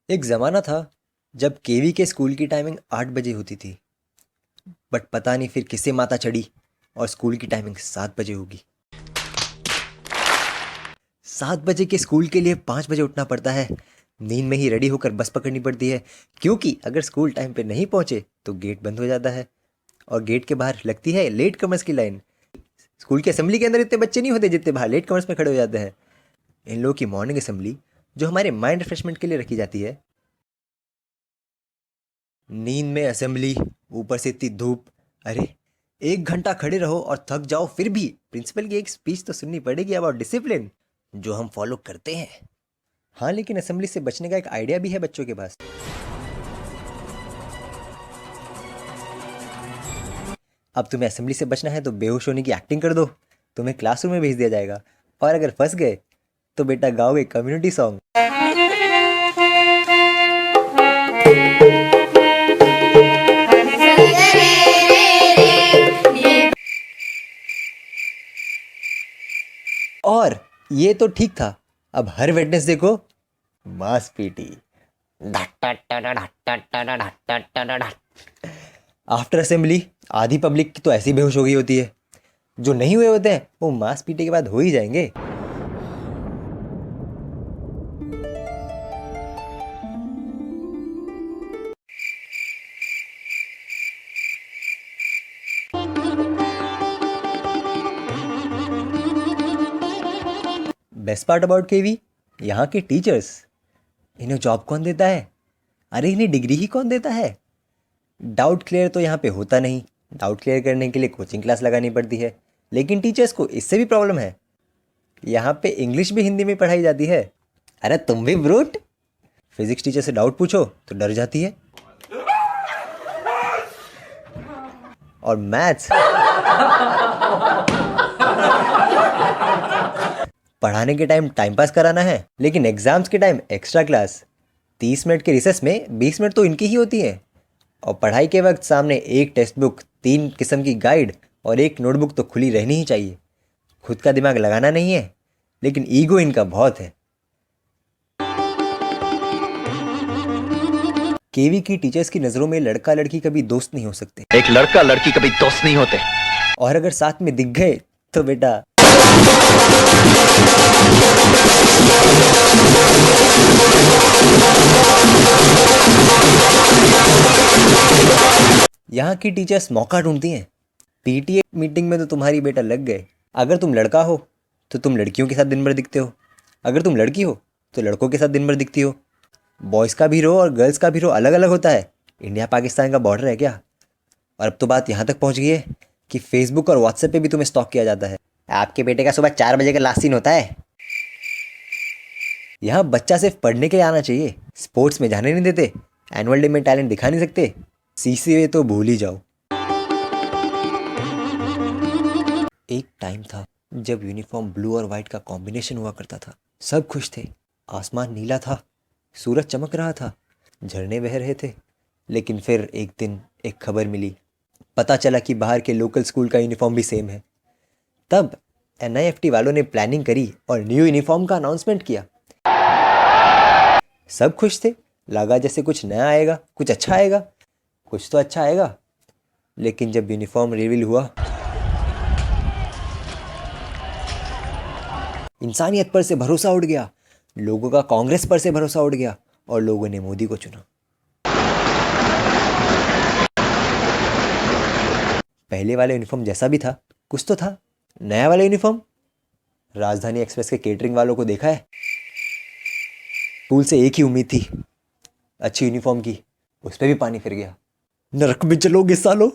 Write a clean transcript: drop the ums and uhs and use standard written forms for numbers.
एक ज़माना था जब केवी के स्कूल की टाइमिंग 8 बजे होती थी। बट पता नहीं फिर किसे माता चढ़ी और स्कूल की टाइमिंग 7 बजे होगी। 7 बजे के स्कूल के लिए 5 बजे उठना पड़ता है। नींद में ही रेडी होकर बस पकड़नी पड़ती है, क्योंकि अगर स्कूल टाइम पे नहीं पहुंचे तो गेट बंद हो जाता है और गेट के बाहर लगती है लेट कमर्स की लाइन। स्कूल की असेंबली के अंदर इतने बच्चे नहीं होते जितने बाहर लेट कमर्स में खड़े हो जाते हैं। इन लोगों की मॉर्निंग असेंबली जो हमारे माइंड रिफ्रेशमेंट के लिए रखी जाती है। नींद में असेंबली, ऊपर से इतनी धूप। अरे 1 घंटा खड़े रहो और थक जाओ, फिर भी प्रिंसिपल की एक स्पीच तो सुननी पड़ेगी अबाउट डिसिप्लिन, जो हम फॉलो करते हैं। हाँ, लेकिन असेंबली से बचने का एक आइडिया भी है बच्चों के पास। अब तुम्हें असेंबली से बचना है तो बेहोश होने की एक्टिंग कर दो, तुम्हें क्लासरूम में भेज दिया जाएगा। और अगर फंस गए तो बेटा गाओगे कम्युनिटी सॉन्ग। और ये तो ठीक था, अब हर वेडनेसडे को मास पीटी। आफ्टर असेंबली आधी पब्लिक की तो ऐसी बेहोश हो गई होती है, जो नहीं हुए होते हैं वो मास पीटी के बाद हो ही जाएंगे। बेस्ट पार्ट अबाउट केवी, यहाँ के टीचर्स। इन्हें जॉब कौन देता है? अरे इन्हें डिग्री ही कौन देता है? डाउट क्लियर तो यहाँ पे होता नहीं। डाउट क्लियर करने के लिए कोचिंग क्लास लगानी पड़ती है, लेकिन टीचर्स को इससे भी प्रॉब्लम है। यहाँ पे इंग्लिश भी हिंदी में पढ़ाई जाती है। अरे तुम भी ब्रूट। फिजिक्स टीचर से डाउट पूछो तो डर जाती है। और मैथ्स पढ़ाने के टाइम टाइम पास कराना है, लेकिन एग्जाम्स के टाइम एक्स्ट्रा क्लास। 30 मिनट के रिसेस में 20 मिनट तो इनकी ही होती है। और पढ़ाई के वक्त सामने एक टेक्स्ट बुक, 3 किस्म की गाइड और एक नोटबुक तो खुली रहनी ही चाहिए। खुद का दिमाग लगाना नहीं है, लेकिन ईगो इनका बहुत है। केवी की टीचर्स की नज़रों में लड़का लड़की कभी दोस्त नहीं हो सकते। एक लड़का लड़की कभी दोस्त नहीं होते। और अगर साथ में दिख गए तो बेटा यहाँ की टीचर्स मौका ढूंढती हैं। पीटीए मीटिंग में तो तुम्हारी बेटा लग गए। अगर तुम लड़का हो तो तुम लड़कियों के साथ दिन भर दिखते हो, अगर तुम लड़की हो तो लड़कों के साथ दिन भर दिखती हो। बॉयज़ का भी रो और गर्ल्स का भी रो अलग अलग होता है। इंडिया पाकिस्तान का बॉर्डर है क्या? और अब तो बात यहाँ तक पहुँच गई है कि फेसबुक और व्हाट्सएप पे भी तुम्हें स्टॉक किया जाता है। आपके बेटे का सुबह 4 बजे का लास्ट सीन होता है। यहाँ बच्चा सिर्फ पढ़ने के लिए आना चाहिए, स्पोर्ट्स में जाने नहीं देते, एनुअल डे में टैलेंट दिखा नहीं सकते, सीसीए तो भूल ही जाओ। एक टाइम था जब यूनिफॉर्म ब्लू और वाइट का कॉम्बिनेशन हुआ करता था। सब खुश थे, आसमान नीला था, सूरज चमक रहा था, झरने बह रहे थे। लेकिन फिर एक दिन एक खबर मिली, पता चला कि बाहर के लोकल स्कूल का यूनिफॉर्म भी सेम है। तब एनआईएफटी वालों ने प्लानिंग करी और न्यू यूनिफॉर्म का अनाउंसमेंट किया। सब खुश थे, लगा जैसे कुछ नया आएगा, कुछ अच्छा आएगा, कुछ तो अच्छा आएगा। लेकिन जब यूनिफॉर्म रिवील हुआ, इंसानियत पर से भरोसा उठ गया, लोगों का कांग्रेस पर से भरोसा उठ गया और लोगों ने मोदी को चुना। पहले वाले यूनिफॉर्म जैसा भी था, कुछ तो था। नया वाला यूनिफॉर्म, राजधानी एक्सप्रेस के केटरिंग वालों को देखा है? स्कूल से एक ही उम्मीद थी, अच्छी यूनिफॉर्म की, उस पर भी पानी फिर गया। नरक में चलोगे सालो।